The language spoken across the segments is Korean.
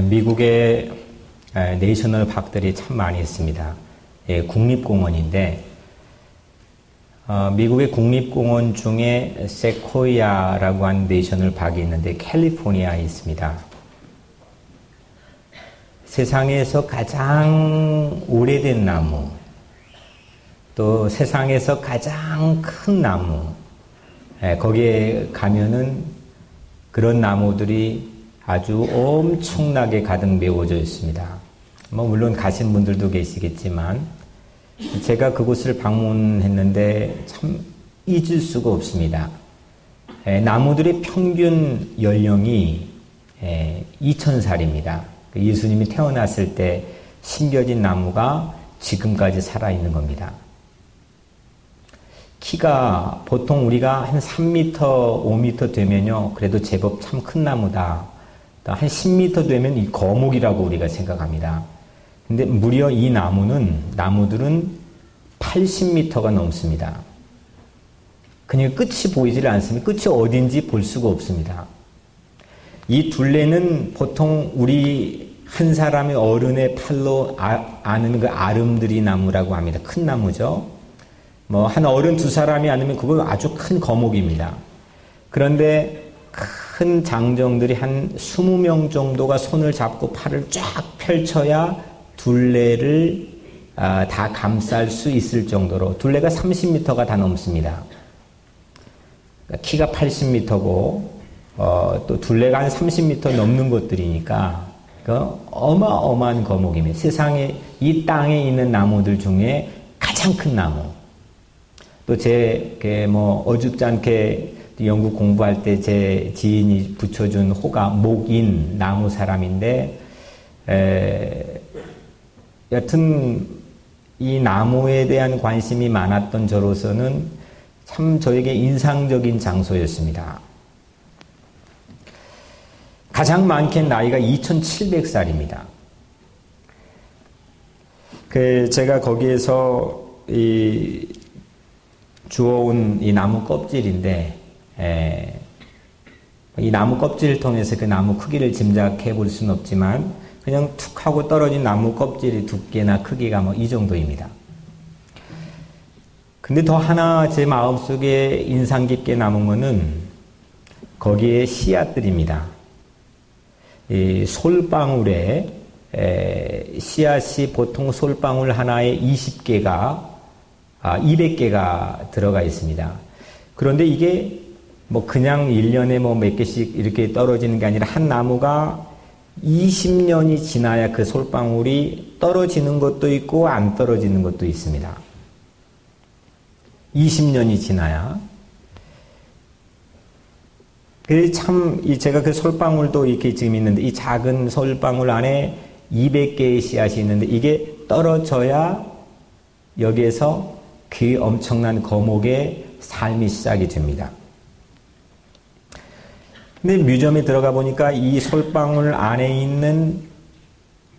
미국의 내셔널 파크들이 참 많이 있습니다. 국립공원인데 미국의 국립공원 중에 세코이아라고 하는 내셔널 파크가 있는데 캘리포니아에 있습니다. 세상에서 가장 오래된 나무, 또 세상에서 가장 큰 나무, 거기에 가면은 그런 나무들이 아주 엄청나게 가득 메워져 있습니다. 물론 가신 분들도 계시겠지만 제가 그곳을 방문했는데 참 잊을 수가 없습니다. 나무들의 평균 연령이 2000살입니다. 예수님이 태어났을 때 심겨진 나무가 지금까지 살아있는 겁니다. 키가 보통 우리가 한 3m, 5m 되면요, 그래도 제법 참 큰 나무다. 한 10m 되면 이 거목이라고 우리가 생각합니다. 근데 무려 이 나무들은 80m가 넘습니다. 그냥 끝이 보이질 않습니다. 끝이 어딘지 볼 수가 없습니다. 이 둘레는 보통 우리 한 사람의 어른의 팔로 아는 그 아름드리 나무라고 합니다. 큰 나무죠. 한 어른 두 사람이 안으면 그건 아주 큰 거목입니다. 그런데 큰 장정들이 한 20명 정도가 손을 잡고 팔을 쫙 펼쳐야 둘레를 다 감쌀 수 있을 정도로, 둘레가 30m가 다 넘습니다. 키가 80m고 또 둘레가 한 30m 넘는 것들이니까 어마어마한 거목입니다. 세상에 이 땅에 있는 나무들 중에 가장 큰 나무. 또 어줍지 않게 영국 공부할 때 제 지인이 붙여준 호가 목인 나무 사람인데, 여튼 이 나무에 대한 관심이 많았던 저로서는 참 저에게 인상적인 장소였습니다. 가장 많게는 나이가 2700살입니다. 제가 거기에서 주워온 이 나무 껍질인데, 이 나무 껍질을 통해서 그 나무 크기를 짐작해 볼 수는 없지만 그냥 툭 하고 떨어진 나무 껍질의 두께나 크기가 이 정도입니다. 근데 더 하나 제 마음속에 인상 깊게 남은 거는 거기에 씨앗들입니다. 이 솔방울에 씨앗이 보통 솔방울 하나에 200개가 들어가 있습니다. 그런데 이게 그냥 1년에 몇 개씩 이렇게 떨어지는 게 아니라 한 나무가 20년이 지나야 그 솔방울이 떨어지는 것도 있고 안 떨어지는 것도 있습니다. 20년이 지나야. 제가 그 솔방울도 이렇게 지금 있는데 이 작은 솔방울 안에 200개의 씨앗이 있는데 이게 떨어져야 여기에서 그 엄청난 거목의 삶이 시작이 됩니다. 근데 뮤지엄에 들어가 보니까 이 솔방울 안에 있는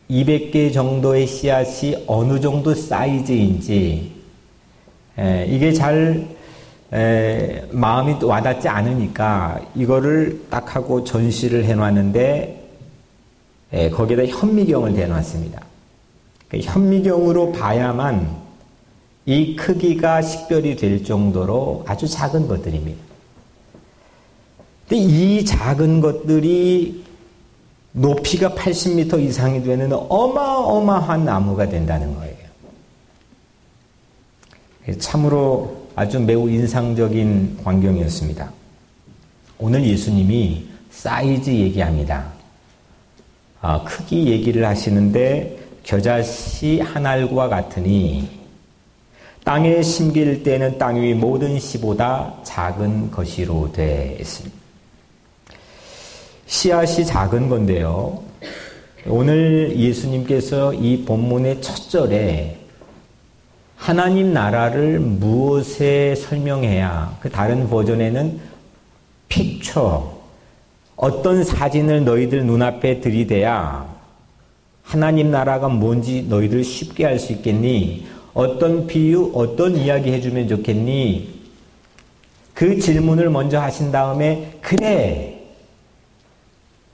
200개 정도의 씨앗이 어느 정도 사이즈인지 이게 잘 마음이 와닿지 않으니까 이거를 딱 하고 전시를 해놨는데 거기에다 현미경을 대놨습니다. 현미경으로 봐야만 이 크기가 식별이 될 정도로 아주 작은 것들입니다. 근데 이 작은 것들이 높이가 80m 이상이 되는 어마어마한 나무가 된다는 거예요. 참으로 아주 매우 인상적인 광경이었습니다. 오늘 예수님이 사이즈 얘기합니다. 크기 얘기를 하시는데 겨자씨 한 알과 같으니 땅에 심길 때는 땅 위 모든 씨보다 작은 것이로 돼 있습니다. 씨앗이 작은 건데요. 오늘 예수님께서 이 본문의 첫 절에 하나님 나라를 무엇에 설명해야, 그 다른 버전에는 픽처, 어떤 사진을 너희들 눈앞에 들이대야 하나님 나라가 뭔지 너희들 쉽게 알 수 있겠니? 어떤 비유, 어떤 이야기 해주면 좋겠니? 그 질문을 먼저 하신 다음에 그래,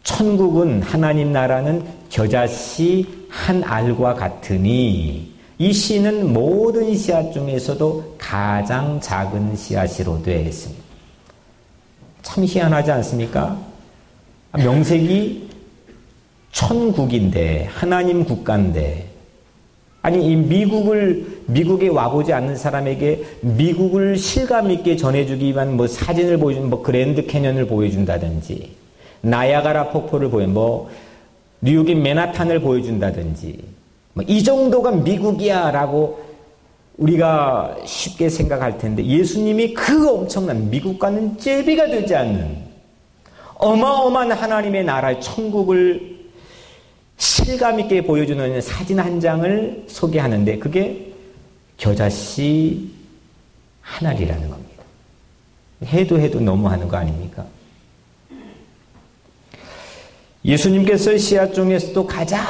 천국은 하나님 나라는 겨자씨 한 알과 같으니 이 씨는 모든 씨앗 중에서도 가장 작은 씨앗이로되 했습니다. 참 희한하지 않습니까? 명색이 천국인데 하나님 국가인데 아니 이 미국에 와보지 않는 사람에게 미국을 실감 있게 전해주기 위한 뭐 사진을 보여준 뭐 그랜드 캐년을 보여준다든지 나야가라 폭포를 뉴욕의 맨하탄을 보여준다든지 뭐 이 정도가 미국이야라고 우리가 쉽게 생각할 텐데 예수님이 그 엄청난 미국과는 제비가 되지 않는 어마어마한 하나님의 나라의 천국을 실감 있게 보여주는 사진 한 장을 소개하는데 그게 겨자씨 한 알이라는 겁니다. 해도 너무하는 거 아닙니까? 예수님께서 씨앗 중에서도 가장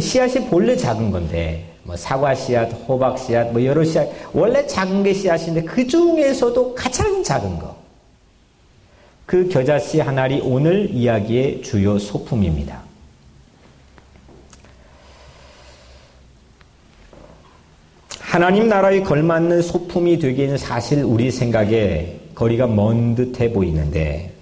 씨앗이 본래 작은 건데 뭐 사과 씨앗, 호박 씨앗, 뭐 여러 씨앗 원래 작은 게 씨앗인데 그 중에서도 가장 작은 거. 그 겨자씨 한 알이 오늘 이야기의 주요 소품입니다. 하나님 나라에 걸맞는 소품이 되기에는 사실 우리 생각에 거리가 먼 듯해 보이는데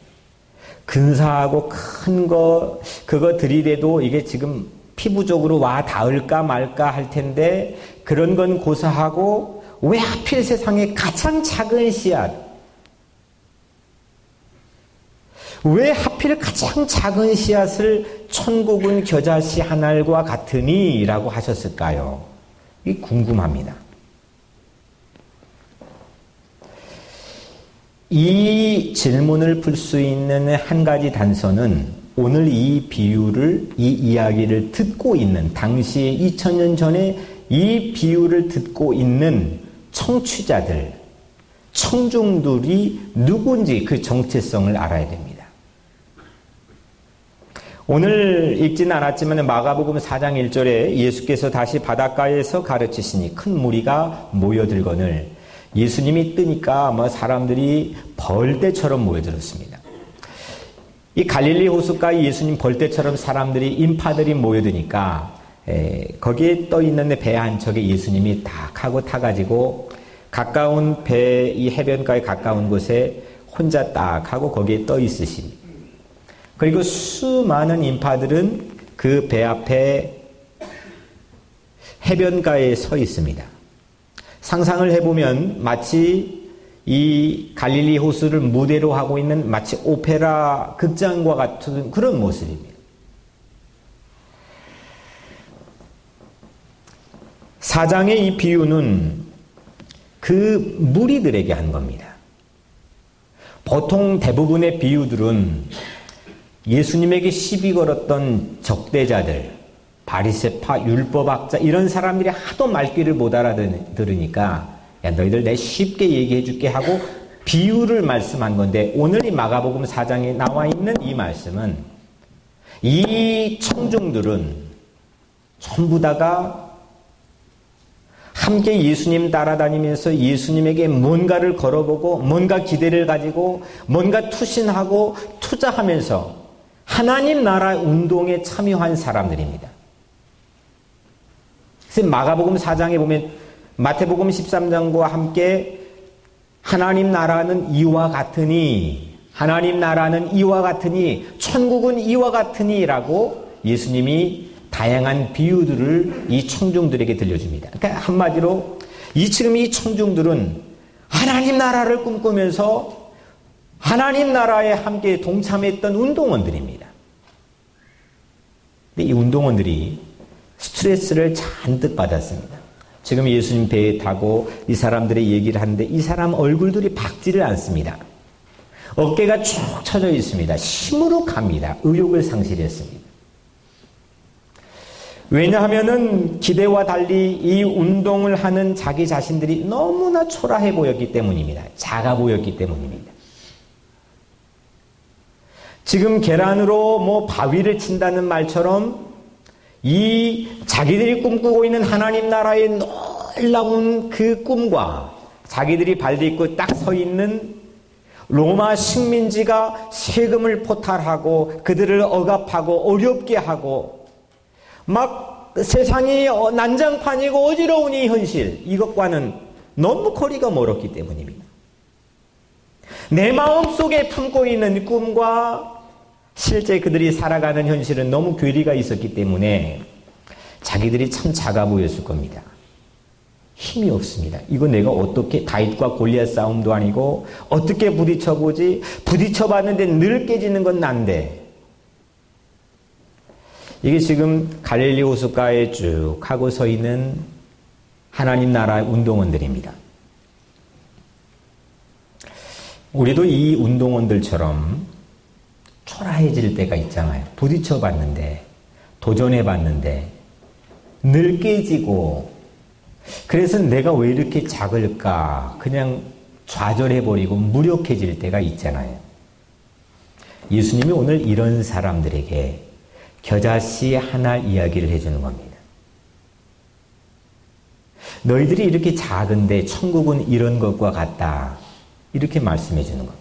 근사하고 큰 거 그거 들이대도 이게 지금 피부적으로 와 닿을까 말까 할 텐데 그런 건 고사하고 왜 하필 세상에 가장 작은 씨앗 왜 하필 가장 작은 씨앗을 천국은 겨자씨 한 알과 같으니 라고 하셨을까요? 이게 궁금합니다. 이 질문을 풀 수 있는 한 가지 단서는 오늘 이 비유를, 이 이야기를 듣고 있는 당시 2000년 전에 이 비유를 듣고 있는 청취자들, 청중들이 누군지 그 정체성을 알아야 됩니다. 오늘 읽지는 않았지만 마가복음 4장 1절에 예수께서 다시 바닷가에서 가르치시니 큰 무리가 모여들거늘 예수님이 뜨니까 사람들이 벌떼처럼 모여들었습니다. 이 갈릴리 호숫가에 예수님 벌떼처럼 사람들이 인파들이 모여드니까 거기에 떠 있는 배 한 척에 예수님이 딱 하고 타가지고 가까운 배 이 해변가에 가까운 곳에 혼자 딱 하고 거기에 떠 있으십니다. 그리고 수많은 인파들은 그 배 앞에 해변가에 서 있습니다. 상상을 해보면 마치 이 갈릴리 호수를 무대로 하고 있는 마치 오페라 극장과 같은 그런 모습입니다. 사장의 이 비유는 그 무리들에게 한 겁니다. 보통 대부분의 비유들은 예수님에게 시비 걸었던 적대자들, 바리새파, 율법학자 이런 사람들이 하도 말귀를 못 알아들으니까 야 너희들 내 쉽게 얘기해 줄게 하고 비유를 말씀한 건데 오늘 이 마가복음 4장에 나와 있는 이 말씀은 이 청중들은 전부 다가 함께 예수님 따라다니면서 예수님에게 뭔가를 걸어보고 뭔가 기대를 가지고 뭔가 투신하고 투자하면서 하나님 나라 운동에 참여한 사람들입니다. 그래서 마가복음 4장에 보면 마태복음 13장과 함께 하나님 나라는 이와 같으니 하나님 나라는 이와 같으니 천국은 이와 같으니 라고 예수님이 다양한 비유들을 이 청중들에게 들려줍니다. 그러니까 한마디로 지금 이 청중들은 하나님 나라를 꿈꾸면서 하나님 나라에 함께 동참했던 운동원들입니다. 근데 이 운동원들이 스트레스를 잔뜩 받았습니다. 지금 예수님 배에 타고 이 사람들의 얘기를 하는데 이 사람 얼굴들이 밝지를 않습니다. 어깨가 쭉 처져 있습니다. 시무룩합니다. 의욕을 상실했습니다. 왜냐하면은 기대와 달리 이 운동을 하는 자기 자신들이 너무나 초라해 보였기 때문입니다. 작아 보였기 때문입니다. 지금 계란으로 바위를 친다는 말처럼 이 자기들이 꿈꾸고 있는 하나님 나라의 놀라운 그 꿈과 자기들이 발딛고 딱 서 있는 로마 식민지가 세금을 포탈하고 그들을 억압하고 어렵게 하고 막 세상이 난장판이고 어지러운 이 현실, 이것과는 너무 거리가 멀었기 때문입니다. 내 마음속에 품고 있는 꿈과 실제 그들이 살아가는 현실은 너무 괴리가 있었기 때문에 자기들이 참 작아 보였을 겁니다. 힘이 없습니다. 이거 내가 어떻게, 다윗과 골리앗 싸움도 아니고 어떻게 부딪혀보지? 부딪혀봤는데 늘 깨지는 건 난데. 이게 지금 갈릴리 호숫가에 쭉 하고 서 있는 하나님 나라의 운동원들입니다. 우리도 이 운동원들처럼 초라해질 때가 있잖아요. 부딪혀봤는데, 도전해봤는데 늘 깨지고, 그래서 내가 왜 이렇게 작을까 그냥 좌절해버리고 무력해질 때가 있잖아요. 예수님이 오늘 이런 사람들에게 겨자씨 하나 이야기를 해주는 겁니다. 너희들이 이렇게 작은데 천국은 이런 것과 같다, 이렇게 말씀해 주는 겁니다.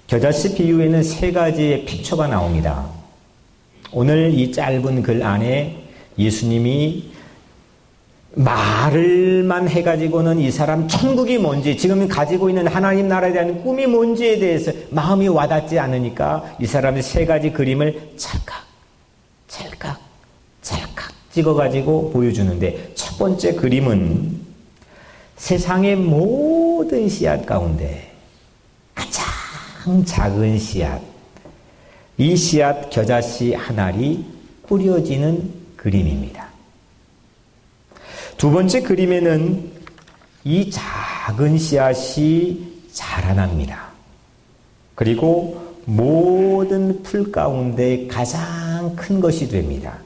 겨자씨 비유에는 세 가지의 픽처가 나옵니다. 오늘 이 짧은 글 안에 예수님이 말을만 해가지고는 이 사람 천국이 뭔지, 지금 가지고 있는 하나님 나라에 대한 꿈이 뭔지에 대해서 마음이 와닿지 않으니까 이 사람이 세 가지 그림을 찰칵 찍어가지고 보여주는데, 첫 번째 그림은 세상의 모든 씨앗 가운데 가장 작은 씨앗, 이 씨앗 겨자씨 한 알이 뿌려지는 그림입니다. 두 번째 그림에는 이 작은 씨앗이 자라납니다. 그리고 모든 풀 가운데 가장 큰 것이 됩니다.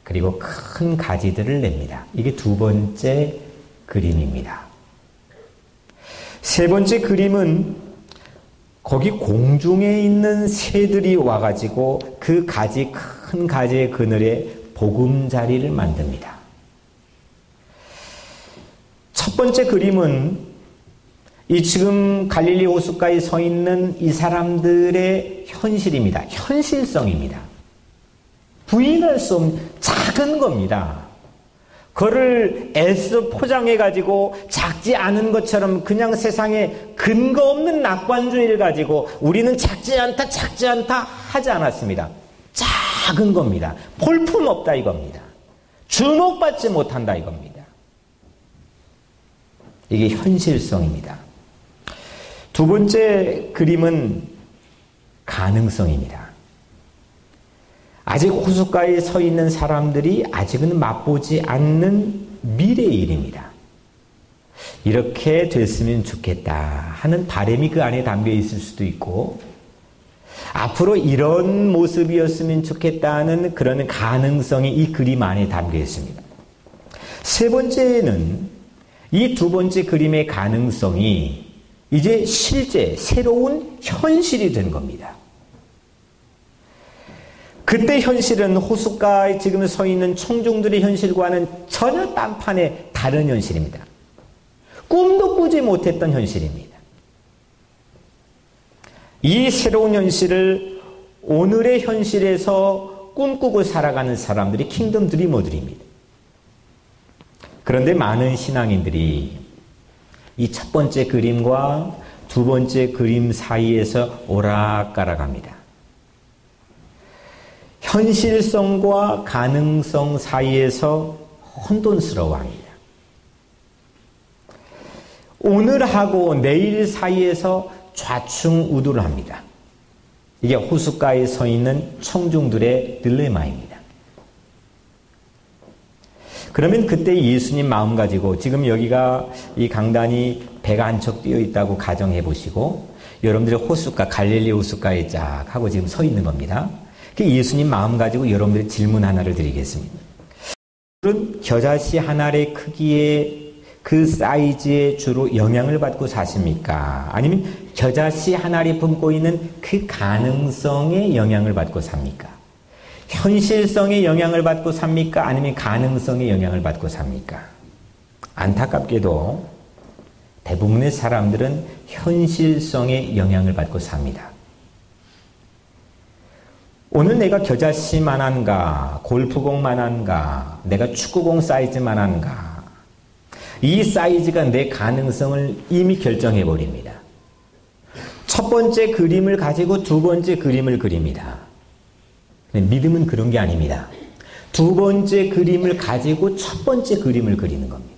그리고 큰 가지들을 냅니다. 이게 두 번째 그림입니다. 세 번째 그림은 거기 공중에 있는 새들이 와가지고 그 가지, 큰 가지의 그늘에 보금자리를 만듭니다. 첫 번째 그림은 이 지금 갈릴리 호숫가에 서 있는 이 사람들의 현실입니다. 현실성입니다. 부인할 수 없는 작은 겁니다. 그거를 애써 포장해가지고 작지 않은 것처럼 그냥 세상에 근거 없는 낙관주의를 가지고 우리는 작지 않다 하지 않았습니다. 작은 겁니다. 볼품없다 이겁니다. 주목받지 못한다 이겁니다. 이게 현실성입니다. 두 번째 그림은 가능성입니다. 아직 호숫가에 서 있는 사람들이 아직은 맛보지 않는 미래의 일입니다. 이렇게 됐으면 좋겠다 하는 바람이 그 안에 담겨 있을 수도 있고, 앞으로 이런 모습이었으면 좋겠다는 그런 가능성이 이 그림 안에 담겨 있습니다. 세 번째는 이 두 번째 그림의 가능성이 이제 실제 새로운 현실이 된 겁니다. 그때 현실은 호숫가에 지금 서 있는 청중들의 현실과는 전혀 딴판의 다른 현실입니다. 꿈도 꾸지 못했던 현실입니다. 이 새로운 현실을 오늘의 현실에서 꿈꾸고 살아가는 사람들이 킹덤 드리머들입니다. 그런데 많은 신앙인들이 이 첫 번째 그림과 두 번째 그림 사이에서 오락가락합니다. 현실성과 가능성 사이에서 혼돈스러워합니다. 오늘하고 내일 사이에서 좌충우돌을 합니다. 이게 호숫가에 서 있는 청중들의 딜레마입니다. 그러면 그때 예수님 마음 가지고, 지금 여기가 이 강단이 배가 한 척 뛰어 있다고 가정해 보시고, 여러분들의 호숫가, 갈릴리 호숫가에 쫙 하고 지금 서 있는 겁니다. 예수님 마음 가지고 여러분들의 질문 하나를 드리겠습니다. 여러분들은 겨자씨 한 알의 크기의 그 사이즈에 주로 영향을 받고 사십니까? 아니면 겨자씨 한 알이 품고 있는 그 가능성에 영향을 받고 삽니까? 현실성에 영향을 받고 삽니까? 아니면 가능성에 영향을 받고 삽니까? 안타깝게도 대부분의 사람들은 현실성의 영향을 받고 삽니다. 오늘 내가 겨자씨만 한가, 골프공만 한가, 내가 축구공 사이즈만 한가, 이 사이즈가 내 가능성을 이미 결정해 버립니다. 첫 번째 그림을 가지고 두 번째 그림을 그립니다. 믿음은 그런 게 아닙니다. 두 번째 그림을 가지고 첫 번째 그림을 그리는 겁니다.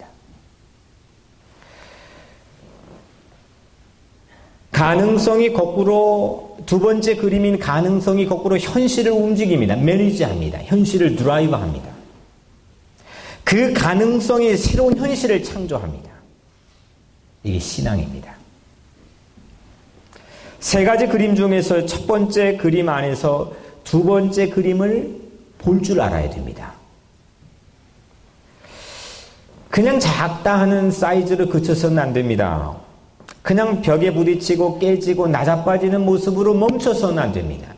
가능성이 거꾸로, 두 번째 그림인 가능성이 거꾸로 현실을 움직입니다. 매니지합니다. 현실을 드라이브합니다. 그 가능성이 새로운 현실을 창조합니다. 이게 신앙입니다. 세 가지 그림 중에서 첫 번째 그림 안에서 두 번째 그림을 볼 줄 알아야 됩니다. 그냥 작다 하는 사이즈로 그쳐서는 안 됩니다. 그냥 벽에 부딪히고 깨지고 나자빠지는 모습으로 멈춰서는 안 됩니다.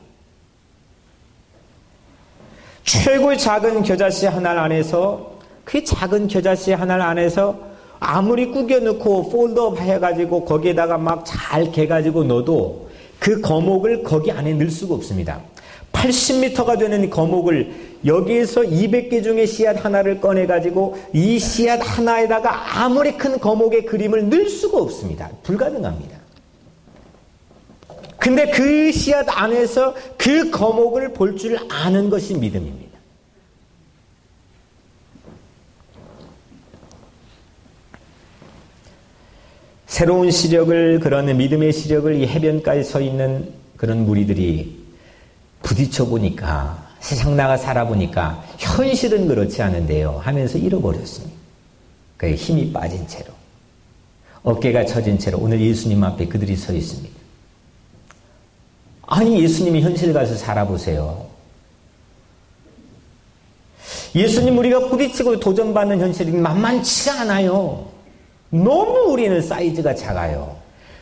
최고의 작은 겨자씨 하나 안에서, 그 작은 겨자씨 하나 안에서 아무리 구겨놓고 폴드업 해가지고 거기에다가 막 잘 개가지고 넣어도 그 거목을 거기 안에 넣을 수가 없습니다. 80m가 되는 거목을 여기에서 200개 중에 씨앗 하나를 꺼내가지고 이 씨앗 하나에다가 아무리 큰 거목의 그림을 넣을 수가 없습니다. 불가능합니다. 근데 그 씨앗 안에서 그 거목을 볼 줄 아는 것이 믿음입니다. 새로운 시력을, 그런 믿음의 시력을 이 해변가에 서 있는 그런 무리들이 부딪혀 보니까, 세상 나가 살아보니까 현실은 그렇지 않은데요 하면서 잃어버렸습니다. 그 힘이 빠진 채로, 어깨가 처진 채로 오늘 예수님 앞에 그들이 서 있습니다. 아니, 예수님이 현실 가서 살아보세요. 예수님 우리가 부딪히고 도전받는 현실이 만만치가 않아요. 너무 우리는 사이즈가 작아요.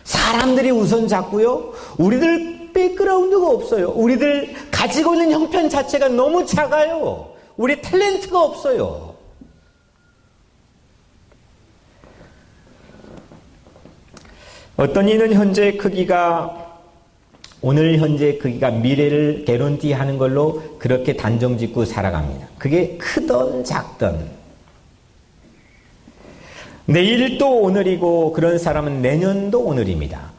사람들이 우선 작고요. 우리들 백그라운드가 없어요. 우리들 가지고 있는 형편 자체가 너무 작아요. 우리 탤런트가 없어요. 어떤 이는 현재의 크기가, 오늘 현재의 크기가 미래를 개런티하는 걸로 그렇게 단정 짓고 살아갑니다. 그게 크던 작던, 내일도 오늘이고 그런 사람은 내년도 오늘입니다.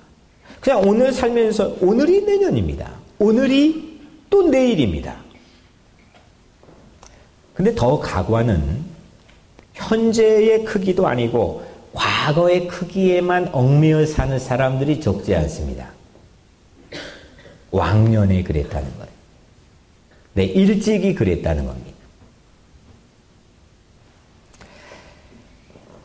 그냥 오늘 살면서 오늘이 내년입니다. 오늘이 또 내일입니다. 근데 더 각오하는, 현재의 크기도 아니고 과거의 크기에만 얽매여 사는 사람들이 적지 않습니다. 왕년에 그랬다는 거예요. 네, 일찍이 그랬다는 겁니다.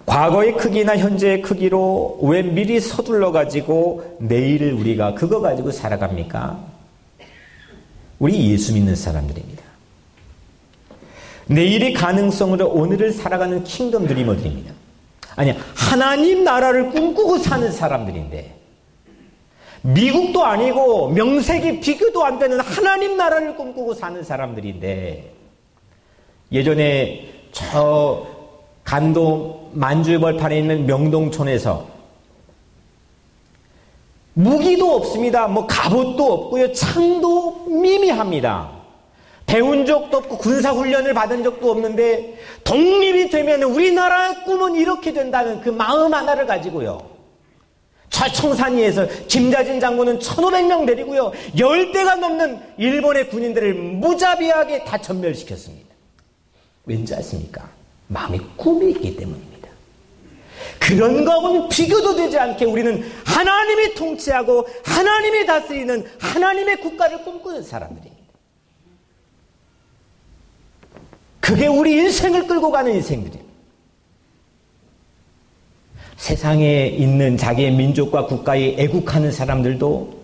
과거의 크기나 현재의 크기로 왜 미리 서둘러 가지고 내일을 우리가 그거 가지고 살아갑니까? 우리 예수 믿는 사람들입니다. 내일의 가능성으로 오늘을 살아가는 킹덤 드리머들입니다. 아니, 하나님 나라를 꿈꾸고 사는 사람들인데, 미국도 아니고 명색이 비교도 안 되는 하나님 나라를 꿈꾸고 사는 사람들인데, 예전에 저 간도 만주벌판에 있는 명동촌에서 무기도 없습니다. 뭐 갑옷도 없고요. 창도 미미합니다. 배운 적도 없고 군사훈련을 받은 적도 없는데 독립이 되면 우리나라의 꿈은 이렇게 된다는 그 마음 하나를 가지고요. 저 청산 위에서 김자진 장군은 1,500명 데리고요. 10대가 넘는 일본의 군인들을 무자비하게 다 전멸시켰습니다. 왠지 아십니까? 마음에 꿈이 있기 때문입니다. 그런 거하고는 비교도 되지 않게 우리는 하나님이 통치하고 하나님이 다스리는 하나님의 국가를 꿈꾸는 사람들입니다. 그게 우리 인생을 끌고 가는 인생들입니다. 세상에 있는 자기의 민족과 국가에 애국하는 사람들도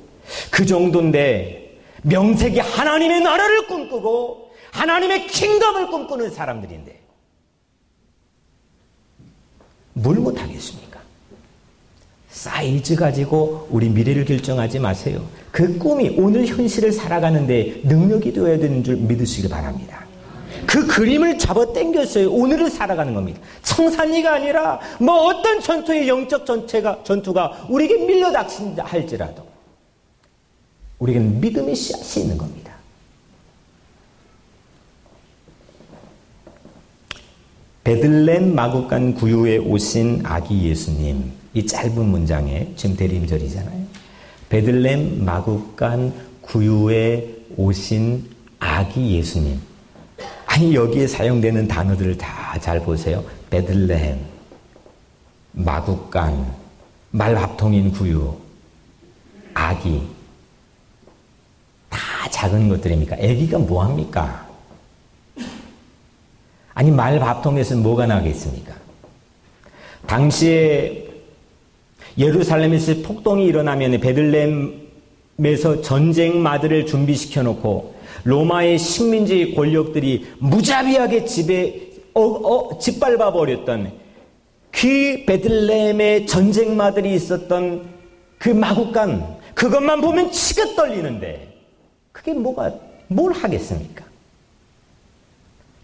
그 정도인데, 명색이 하나님의 나라를 꿈꾸고 하나님의 킹덤을 꿈꾸는 사람들인데 뭘 못하겠습니까? 사이즈 가지고 우리 미래를 결정하지 마세요. 그 꿈이 오늘 현실을 살아가는데 능력이 되어야 되는 줄 믿으시길 바랍니다. 그 그림을 잡아 당겼어요. 오늘을 살아가는 겁니다. 청산리가 아니라 뭐 어떤 전투의 영적 전투가 우리에게 밀려닥친다 할지라도 우리에게는 믿음의 씨앗이 있는 겁니다. 베들레헴 마구간 구유에 오신 아기 예수님. 이 짧은 문장에 지금 대림절이잖아요. 베들레헴 마구간 구유에 오신 아기 예수님. 아니 여기에 사용되는 단어들을 다 잘 보세요. 베들레헴, 마구간, 말밥통인 구유, 아기. 다 작은 것들입니까? 아기가 뭐합니까? 아니 말밥통에서는 뭐가 나겠습니까? 당시에 예루살렘에서 폭동이 일어나면 베들레헴에서 전쟁마들을 준비시켜 놓고 로마의 식민지 권력들이 무자비하게 짓밟아 버렸던 그 베들레헴의 전쟁마들이 있었던 그 마구간, 그것만 보면 치가 떨리는데 그게 뭘 하겠습니까?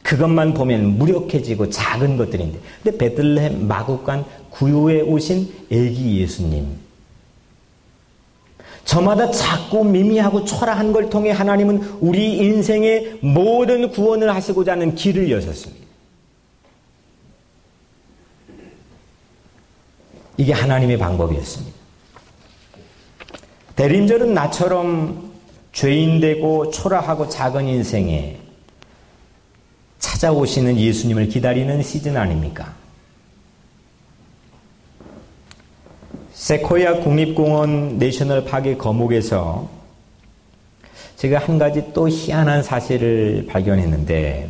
그것만 보면 무력해지고 작은 것들인데, 근데 베들레헴 마구간 구유에 오신 애기 예수님, 저마다 작고 미미하고 초라한 걸 통해 하나님은 우리 인생의 모든 구원을 하시고자 하는 길을 여셨습니다. 이게 하나님의 방법이었습니다. 대림절은 나처럼 죄인되고 초라하고 작은 인생에 찾아오시는 예수님을 기다리는 시즌 아닙니까? 세코야 국립공원 내셔널 파크의 거목에서 제가 한 가지 또 희한한 사실을 발견했는데,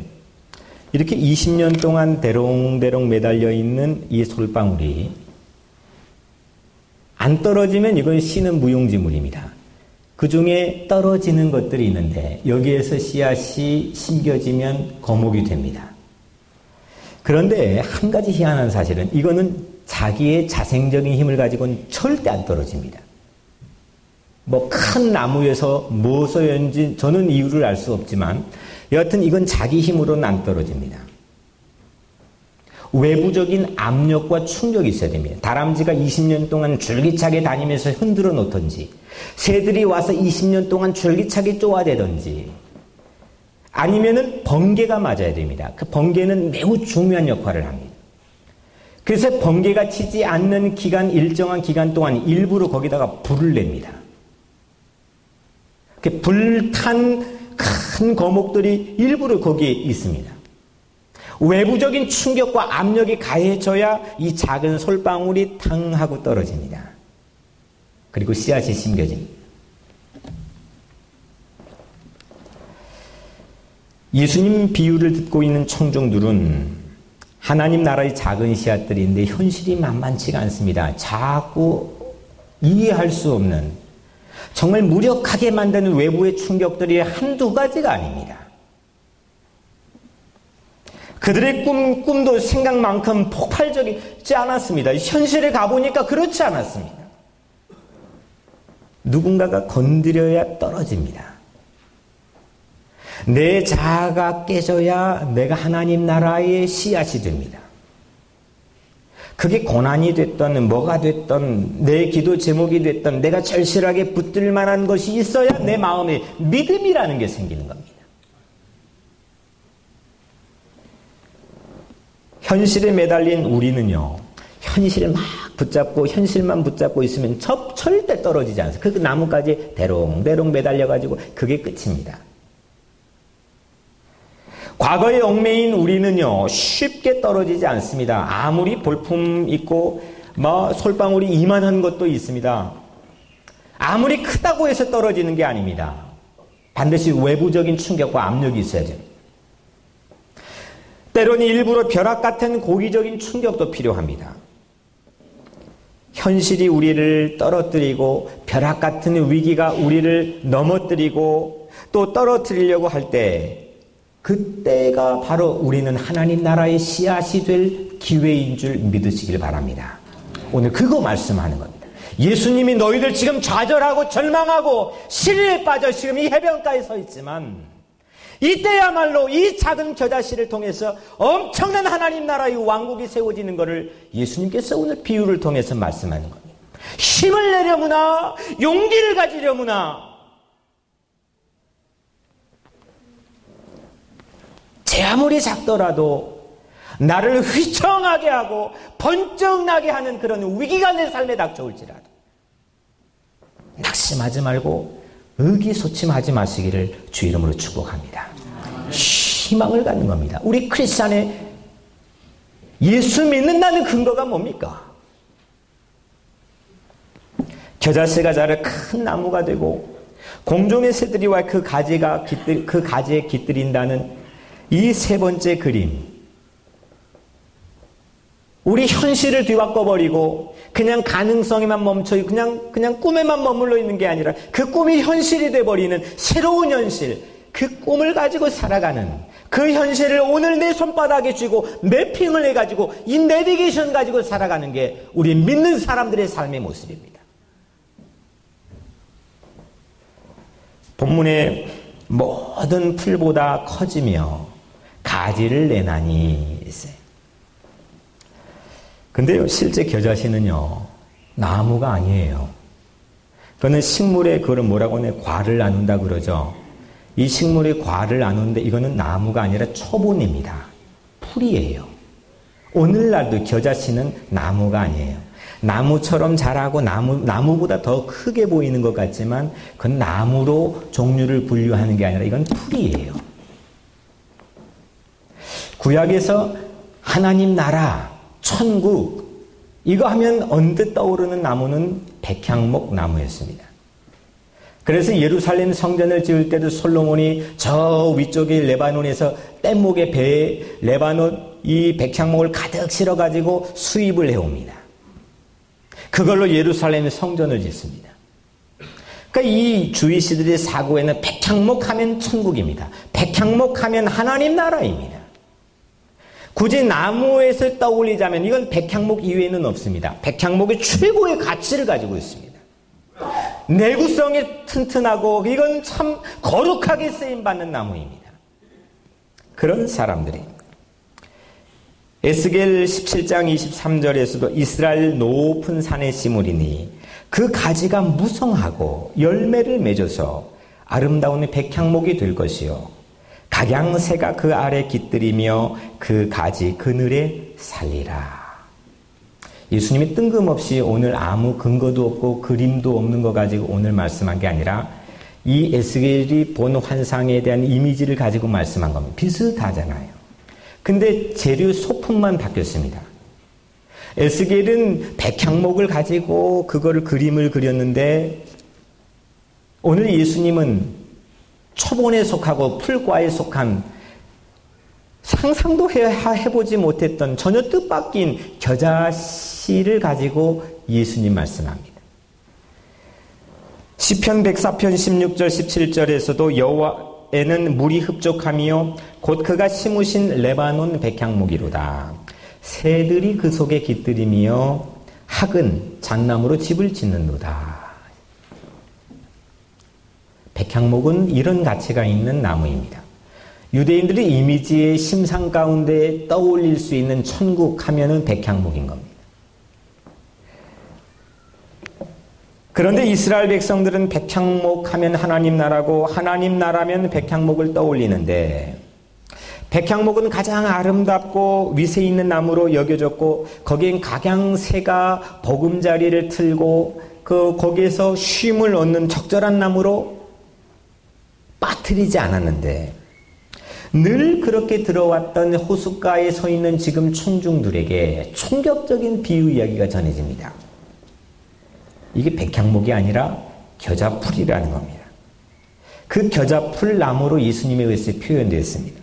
이렇게 20년 동안 대롱대롱 매달려 있는 이 솔방울이 안 떨어지면 이건 씨는 무용지물입니다. 그 중에 떨어지는 것들이 있는데 여기에서 씨앗이 심겨지면 거목이 됩니다. 그런데 한 가지 희한한 사실은 이거는 자기의 자생적인 힘을 가지고는 절대 안 떨어집니다. 뭐 큰 나무에서 무엇이었는지 저는 이유를 알 수 없지만 여하튼 이건 자기 힘으로는 안 떨어집니다. 외부적인 압력과 충격이 있어야 됩니다. 다람쥐가 20년 동안 줄기차게 다니면서 흔들어 놓던지, 새들이 와서 20년 동안 줄기차게 쪼아대던지, 아니면은 번개가 맞아야 됩니다. 그 번개는 매우 중요한 역할을 합니다. 그래서 번개가 치지 않는 일정한 기간 동안 일부러 거기다가 불을 냅니다. 불탄 큰 거목들이 일부러 거기에 있습니다. 외부적인 충격과 압력이 가해져야 이 작은 솔방울이 탕 하고 떨어집니다. 그리고 씨앗이 심겨집니다. 예수님 비유를 듣고 있는 청중들은 하나님 나라의 작은 씨앗들인데 현실이 만만치가 않습니다. 자꾸 이해할 수 없는, 정말 무력하게 만드는 외부의 충격들이 한두 가지가 아닙니다. 그들의 꿈도 생각만큼 폭발적이지 않았습니다. 현실에 가보니까 그렇지 않았습니다. 누군가가 건드려야 떨어집니다. 내 자아가 깨져야 내가 하나님 나라의 씨앗이 됩니다. 그게 고난이 됐던 뭐가 됐던 내 기도 제목이 됐던 내가 절실하게 붙들 만한 것이 있어야 내 마음에 믿음이라는 게 생기는 겁니다. 현실에 매달린 우리는요, 현실을 막 붙잡고 현실만 붙잡고 있으면 절대 떨어지지 않아요. 그 나무까지 대롱대롱 매달려가지고 그게 끝입니다. 과거에 얽매인 우리는요, 쉽게 떨어지지 않습니다. 아무리 볼품 있고 솔방울이 이만한 것도 있습니다. 아무리 크다고 해서 떨어지는 게 아닙니다. 반드시 외부적인 충격과 압력이 있어야 됩니다. 때로는 일부러 벼락 같은 고의적인 충격도 필요합니다. 현실이 우리를 떨어뜨리고 벼락 같은 위기가 우리를 넘어뜨리고 또 떨어뜨리려고 할 때, 그때가 바로 우리는 하나님 나라의 씨앗이 될 기회인 줄 믿으시길 바랍니다. 오늘 그거 말씀하는 겁니다. 예수님이 너희들 지금 좌절하고 절망하고 시리에 빠져 지금 이 해변가에 서 있지만 이때야말로 이 작은 겨자씨를 통해서 엄청난 하나님 나라의 왕국이 세워지는 것을 예수님께서 오늘 비유를 통해서 말씀하는 겁니다. 힘을 내려무나 용기를 가지려무나 제 아무리 작더라도 나를 휘청하게 하고 번쩍 나게 하는 그런 위기가 내 삶에 닥쳐올지라도 낙심하지 말고 의기소침하지 마시기를 주 이름으로 축복합니다. 희망을 갖는 겁니다. 우리 크리스찬의 예수 믿는다는 근거가 뭡니까? 겨자씨가 자라 큰 나무가 되고 공중의 새들이 와 그 가지에 깃들인다는 이 세 번째 그림. 우리 현실을 뒤바꿔버리고 그냥 가능성에만 멈춰있고 그냥 꿈에만 머물러 있는 게 아니라 그 꿈이 현실이 돼버리는 새로운 현실, 그 꿈을 가지고 살아가는 그 현실을 오늘 내 손바닥에 쥐고 매핑을 해가지고 이 내비게이션 가지고 살아가는 게 우리 믿는 사람들의 삶의 모습입니다. 본문의 모든 풀보다 커지며 가지를 내나니 있어요. 근데요, 실제 겨자씨는요, 나무가 아니에요. 그거는 식물의 그걸 뭐라고 하냐, 과를 나눈다 그러죠. 이 식물의 과를 나누는데 이거는 나무가 아니라 초본입니다. 풀이에요. 오늘날도 겨자씨는 나무가 아니에요. 나무처럼 자라고 나무보다 더 크게 보이는 것 같지만 그건 나무로 종류를 분류하는 게 아니라 이건 풀이에요. 구약에서 하나님 나라, 천국, 이거 하면 언뜻 떠오르는 나무는 백향목 나무였습니다. 그래서 예루살렘 성전을 지을 때도 솔로몬이 저 위쪽에 레바논에서 뗏목의 배에 레바논 이 백향목을 가득 실어가지고 수입을 해옵니다. 그걸로 예루살렘 성전을 짓습니다. 그러니까 이 주이시들의 사고에는 백향목 하면 천국입니다. 백향목 하면 하나님 나라입니다. 굳이 나무에서 떠올리자면 이건 백향목 이외에는 없습니다. 백향목이 최고의 가치를 가지고 있습니다. 내구성이 튼튼하고 이건 참 거룩하게 쓰임받는 나무입니다. 그런 사람들이 에스겔 17장 23절에서도 이스라엘 높은 산에 심으리니 그 가지가 무성하고 열매를 맺어서 아름다운 백향목이 될 것이요 각양새가 그 아래 깃들이며 그 가지 그늘에 살리라. 예수님이 뜬금없이 오늘 아무 근거도 없고 그림도 없는 거 가지고 오늘 말씀한 게 아니라 이 에스겔이 본 환상에 대한 이미지를 가지고 말씀한 겁니다. 비슷하잖아요. 근데 재료 소품만 바뀌었습니다. 에스겔은 백향목을 가지고 그거를 그림을 그렸는데 오늘 예수님은 초본에 속하고 풀과에 속한 상상도 해보지 못했던 전혀 뜻밖인 겨자씨를 가지고 예수님 말씀합니다. 시편 104편 16절 17절에서도 여호와에는 물이 흡족하며 곧 그가 심으신 레바논 백향목이로다. 새들이 그 속에 깃들이며 학은 잣나무로 집을 짓는도다. 백향목은 이런 가치가 있는 나무입니다. 유대인들의 이미지의 심상 가운데 떠올릴 수 있는 천국 하면은 백향목인 겁니다. 그런데 이스라엘 백성들은 백향목 하면 하나님 나라고 하나님 나라면 백향목을 떠올리는데 백향목은 가장 아름답고 위세 있는 나무로 여겨졌고 거기엔 각양새가 보금자리를 틀고 거기에서 쉼을 얻는 적절한 나무로 빠뜨리지 않았는데 늘 그렇게 들어왔던 호숫가에 서 있는 지금 청중들에게 충격적인 비유 이야기가 전해집니다. 이게 백향목이 아니라 겨자풀이라는 겁니다. 그 겨자풀 나무로 예수님에 의해서 표현되었습니다.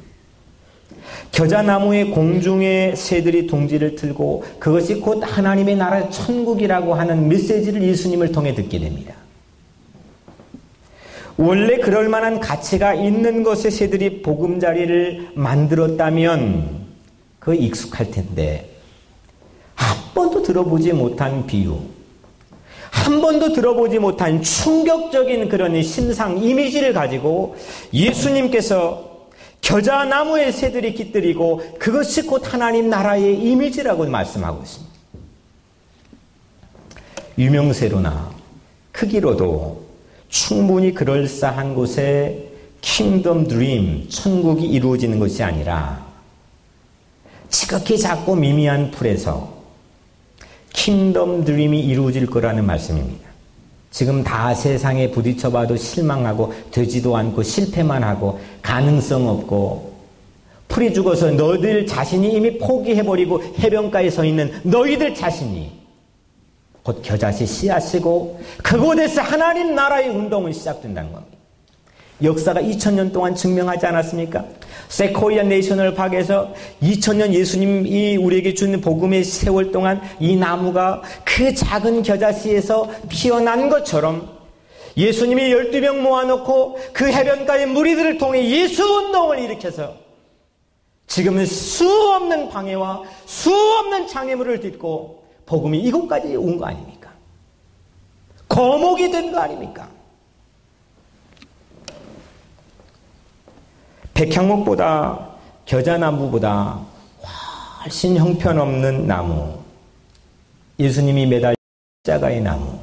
겨자나무의 공중에 새들이 둥지를 틀고 그것이 곧 하나님의 나라 천국이라고 하는 메시지를 예수님을 통해 듣게 됩니다. 원래 그럴 만한 가치가 있는 것에 새들이 보금자리를 만들었다면 그거 익숙할 텐데 한 번도 들어보지 못한 비유, 한 번도 들어보지 못한 충격적인 그런 심상 이미지를 가지고 예수님께서 겨자나무의 새들이 깃들이고 그것이 곧 하나님 나라의 이미지라고 말씀하고 있습니다. 유명세로나 크기로도 충분히 그럴싸한 곳에 킹덤 드림, 천국이 이루어지는 것이 아니라 지극히 작고 미미한 풀에서 킹덤 드림이 이루어질 거라는 말씀입니다. 지금 다 세상에 부딪혀봐도 실망하고 되지도 않고 실패만 하고 가능성 없고 풀이 죽어서 너희들 자신이 이미 포기해버리고 해변가에 서 있는 너희들 자신이 곧 겨자씨 씨앗이고 그곳에서 하나님 나라의 운동은 시작된다는 겁니다. 역사가 2000년 동안 증명하지 않았습니까? 세코이아 내셔널 파크에서 2000년 예수님이 우리에게 주는 복음의 세월 동안 이 나무가 그 작은 겨자씨에서 피어난 것처럼 예수님이 12명 모아놓고 그 해변가의 무리들을 통해 예수 운동을 일으켜서 지금은 수없는 방해와 수없는 장애물을 딛고 복음이 이곳까지 온 거 아닙니까? 거목이 된 거 아닙니까? 백향목보다 겨자나무보다 훨씬 형편없는 나무, 예수님이 매달린 십자가의 나무,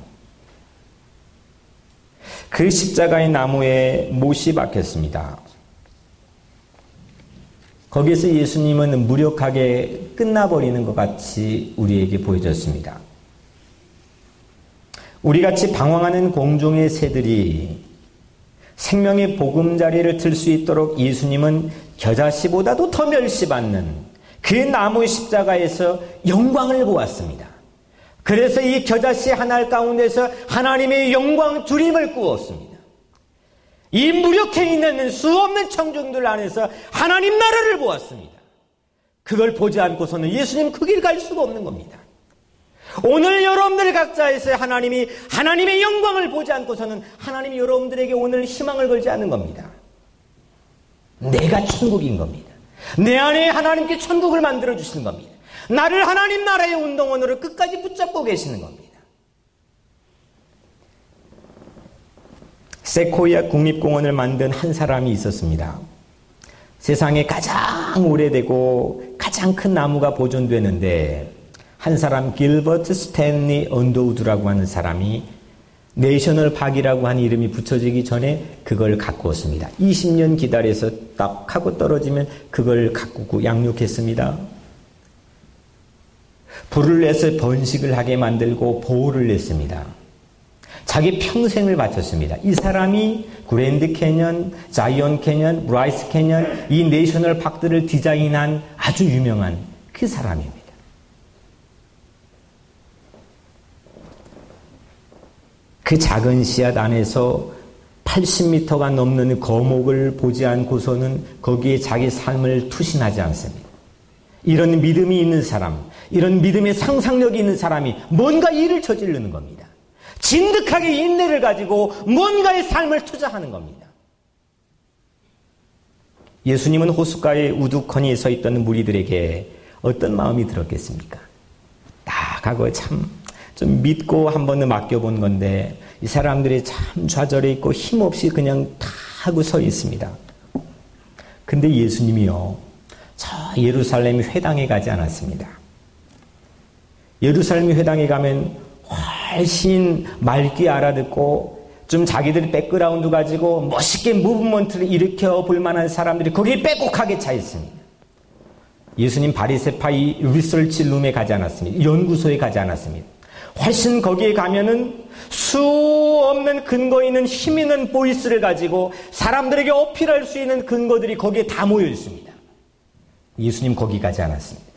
그 십자가의 나무에 못이 박혔습니다. 거기에서 예수님은 무력하게 끝나버리는 것 같이 우리에게 보여졌습니다. 우리같이 방황하는 공중의 새들이 생명의 보금자리를 틀 수 있도록 예수님은 겨자씨보다도 더 멸시받는 그 나무 십자가에서 영광을 보았습니다. 그래서 이 겨자씨 하나 가운데서 하나님의 영광 주림을 꾸었습니다. 이 무력해 있는 수없는 청중들 안에서 하나님 나라를 보았습니다. 그걸 보지 않고서는 예수님 그 길 갈 수가 없는 겁니다. 오늘 여러분들 각자에서 하나님의 영광을 보지 않고서는 하나님이 여러분들에게 오늘 희망을 걸지 않는 겁니다. 내가 천국인 겁니다. 내 안에 하나님께 천국을 만들어 주시는 겁니다. 나를 하나님 나라의 운동원으로 끝까지 붙잡고 계시는 겁니다. 세코이아 국립공원을 만든 한 사람이 있었습니다. 세상에 가장 오래되고 가장 큰 나무가 보존되는데 한 사람 길버트 스탠리 언더우드라고 하는 사람이 내셔널 파크라고 하는 이름이 붙여지기 전에 그걸 가꾸었습니다. 20년 기다려서 딱 하고 떨어지면 그걸 가꾸고 양육했습니다. 불을 내서 번식을 하게 만들고 보호를 했습니다. 자기 평생을 바쳤습니다. 이 사람이 그랜드 캐년, 자이언 캐년, 브라이스 캐년, 이 내셔널 파크들을 디자인한 아주 유명한 그 사람입니다. 그 작은 씨앗 안에서 80m가 넘는 거목을 보지 않고서는 거기에 자기 삶을 투신하지 않습니다. 이런 믿음이 있는 사람, 이런 믿음의 상상력이 있는 사람이 뭔가 일을 저지르는 겁니다. 진득하게 인내를 가지고 뭔가의 삶을 투자하는 겁니다. 예수님은 호숫가에 우두커니 서 있던 무리들에게 어떤 마음이 들었겠습니까? 딱 하고 좀 믿고 한 번은 맡겨본 건데 이 사람들이 참 좌절해 있고 힘없이 그냥 다 하고 서 있습니다. 근데 예수님이요, 저 예루살렘 회당에 가지 않았습니다. 예루살렘 회당에 가면 훨씬 맑게 알아듣고 좀 자기들 백그라운드 가지고 멋있게 무브먼트를 일으켜 볼 만한 사람들이 거기에 빼곡하게 차 있습니다. 예수님 바리새파이 리서치 룸에 가지 않았습니다. 연구소에 가지 않았습니다. 훨씬 거기에 가면은 수없는 근거 있는 힘 있는 보이스를 가지고 사람들에게 어필할 수 있는 근거들이 거기에 다 모여 있습니다. 예수님 거기 가지 않았습니다.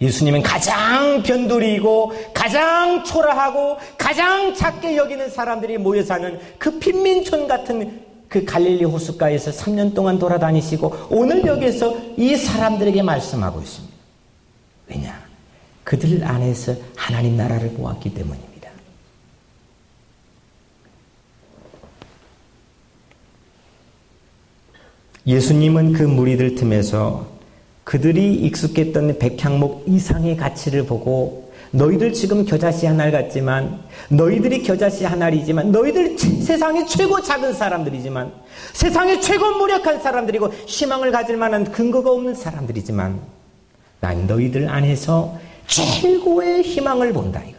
예수님은 가장 변두리이고 가장 초라하고 가장 작게 여기는 사람들이 모여 사는 그 빈민촌 같은 그 갈릴리 호숫가에서 3년 동안 돌아다니시고 오늘 여기에서 이 사람들에게 말씀하고 있습니다. 왜냐? 그들 안에서 하나님 나라를 보았기 때문입니다. 예수님은 그 무리들 틈에서 그들이 익숙했던 백향목 이상의 가치를 보고 너희들 지금 겨자씨 한 알 같지만, 너희들이 겨자씨 한 알이지만, 너희들 세상의 최고 작은 사람들이지만, 세상의 최고 무력한 사람들이고 희망을 가질 만한 근거가 없는 사람들이지만, 난 너희들 안에서 최고의 희망을 본다 이거예요.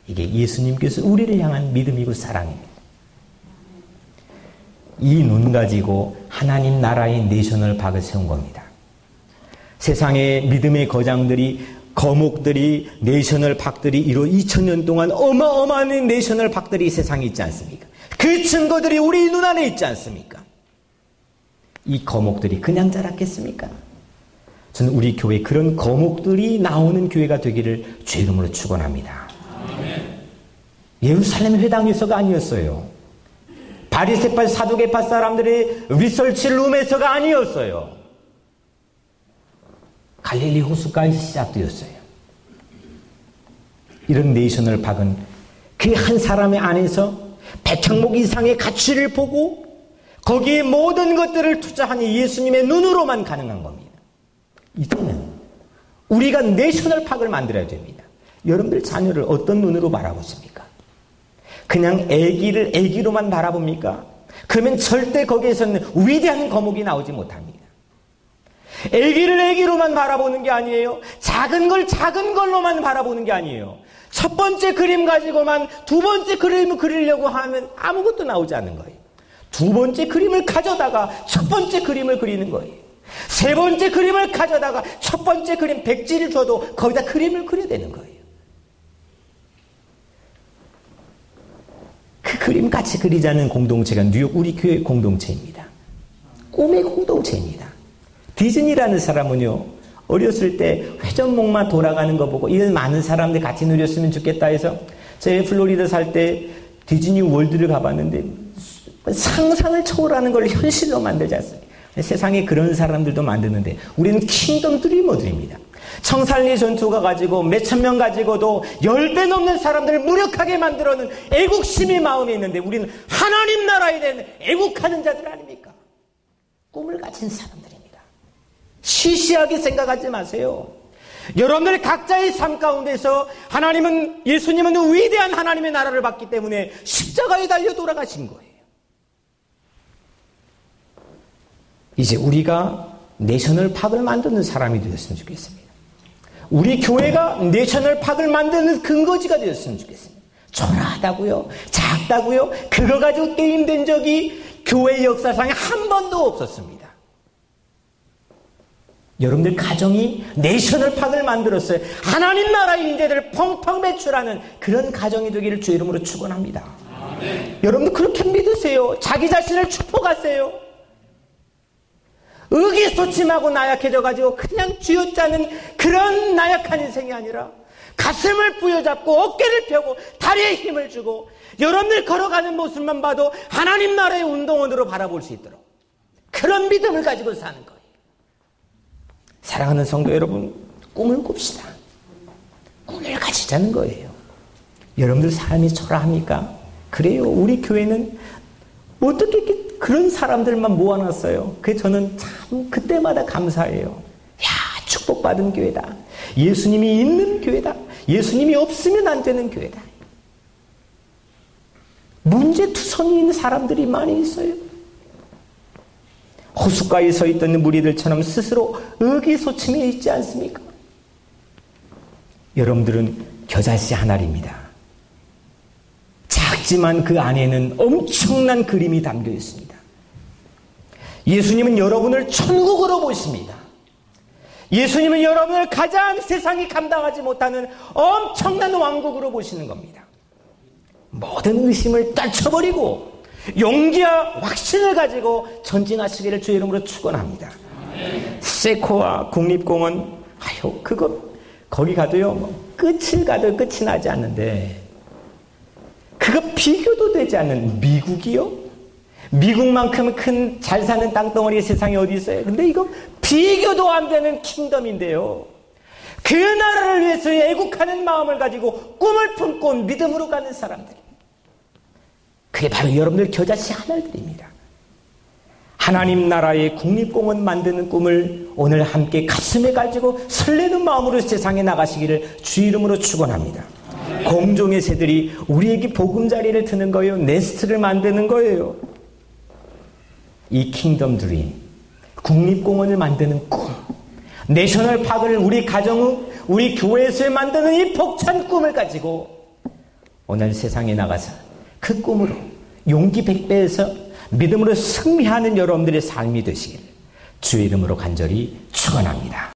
이게 예수님께서 우리를 향한 믿음이고 사랑입니다. 이 눈 가지고 하나님 나라의 내셔널 박을 세운 겁니다. 세상의 믿음의 거장들이, 거목들이, 내셔널 박들이 이루 2000년 동안 어마어마한 내셔널 박들이 이 세상에 있지 않습니까? 그 증거들이 우리 눈안에 있지 않습니까? 이 거목들이 그냥 자랐겠습니까? 저는 우리 교회 그런 거목들이 나오는 교회가 되기를 주의 이름으로 축원합니다. 예루살렘 회당에서가 아니었어요. 바리새파 사두개파 사람들의 리서치룸에서가 아니었어요. 갈릴리 호숫가에서 시작되었어요. 이런 내셔널 박은 그 한 사람의 안에서 백향목 이상의 가치를 보고 거기에 모든 것들을 투자하니 예수님의 눈으로만 가능한 겁니다. 이제는 우리가 내셔널 박을 만들어야 됩니다. 여러분들 자녀를 어떤 눈으로 바라보십니까? 그냥 애기를 애기로만 바라봅니까? 그러면 절대 거기에서는 위대한 거목이 나오지 못합니다. 애기를 애기로만 바라보는 게 아니에요. 작은 걸 작은 걸로만 바라보는 게 아니에요. 첫 번째 그림 가지고만 두 번째 그림을 그리려고 하면 아무것도 나오지 않는 거예요. 두 번째 그림을 가져다가 첫 번째 그림을 그리는 거예요. 세 번째 그림을 가져다가 첫 번째 그림 백지를 줘도 거기다 그림을 그려야 되는 거예요. 그 그림 같이 그리자는 공동체가 뉴욕 우리 교회 공동체입니다. 꿈의 공동체입니다. 디즈니라는 사람은요, 어렸을 때 회전목마 돌아가는 거 보고 이런 많은 사람들 같이 누렸으면 좋겠다 해서 저희 플로리다 살 때 디즈니 월드를 가봤는데 상상을 초월하는 걸 현실로 만들지 않습니까? 세상에 그런 사람들도 만드는데 우리는 킹덤 드리머들입니다. 청산리 전투가 가지고 몇천 명 가지고도 10배 넘는 사람들을 무력하게 만들어는 애국심이 마음에 있는데 우리는 하나님 나라에 대한 애국하는 자들 아닙니까? 꿈을 가진 사람들입니다. 시시하게 생각하지 마세요. 여러분들 각자의 삶 가운데서 하나님은, 예수님은 위대한 하나님의 나라를 받기 때문에 십자가에 달려 돌아가신 거예요. 이제 우리가 내셔널 팍을 만드는 사람이 되었으면 좋겠습니다. 우리 교회가 내셔널 팍을 만드는 근거지가 되었으면 좋겠습니다. 초라하다고요? 작다고요? 그거 가지고 게임된 적이 교회 역사상에 한 번도 없었습니다. 여러분들 가정이 내셔널 팍을 만들었어요. 하나님 나라의 인재들을 펑펑 배출하는 그런 가정이 되기를 주의 이름으로 축원합니다. 여러분들 그렇게 믿으세요. 자기 자신을 축복하세요. 의기소침하고 나약해져가지고 그냥 쥐어짜는 그런 나약한 인생이 아니라 가슴을 부여잡고 어깨를 펴고 다리에 힘을 주고 여러분들 걸어가는 모습만 봐도 하나님 나라의 운동원으로 바라볼 수 있도록 그런 믿음을 가지고 사는 거예요. 사랑하는 성도 여러분, 꿈을 꿉시다. 꿈을 가지자는 거예요. 여러분들 삶이 초라합니까? 그래요. 우리 교회는 어떻게 이렇게 그런 사람들만 모아놨어요. 그래서 저는 참 그때마다 감사해요. 야, 축복받은 교회다. 예수님이 있는 교회다. 예수님이 없으면 안 되는 교회다. 문제투성이 있는 사람들이 많이 있어요. 호숫가에 서 있던 무리들처럼 스스로 의기소침해 있지 않습니까? 여러분들은 겨자씨 한 알입니다. 작지만 그 안에는 엄청난 그림이 담겨 있습니다. 예수님은 여러분을 천국으로 보십니다. 예수님은 여러분을 가장 세상이 감당하지 못하는 엄청난 왕국으로 보시는 겁니다. 모든 의심을 떨쳐버리고 용기와 확신을 가지고 전진하시기를 주의 이름으로 축원합니다. 세코와 국립공원, 거기 가도요, 끝을 가도 끝이 나지 않는데, 그거 비교도 되지 않는 미국이요? 미국만큼 큰 잘 사는 땅덩어리 세상에 어디 있어요? 근데 이거 비교도 안 되는 킹덤인데요. 그 나라를 위해서 애국하는 마음을 가지고 꿈을 품고 믿음으로 가는 사람들. 그게 바로 여러분들 겨자씨 한 알들입니다. 하나님 나라의 국립공원 만드는 꿈을 오늘 함께 가슴에 가지고 설레는 마음으로 세상에 나가시기를 주 이름으로 축원합니다. 공종의 새들이 우리에게 보금자리를 트는 거예요. 네스트를 만드는 거예요. 이 킹덤 드림, 국립공원을 만드는 꿈, 내셔널 파크를 우리 가정, 우리 교회에서 만드는 이 벅찬 꿈을 가지고 오늘 세상에 나가서 그 꿈으로 용기 100배에서 믿음으로 승리하는 여러분들의 삶이 되시길 주의 이름으로 간절히 축원합니다.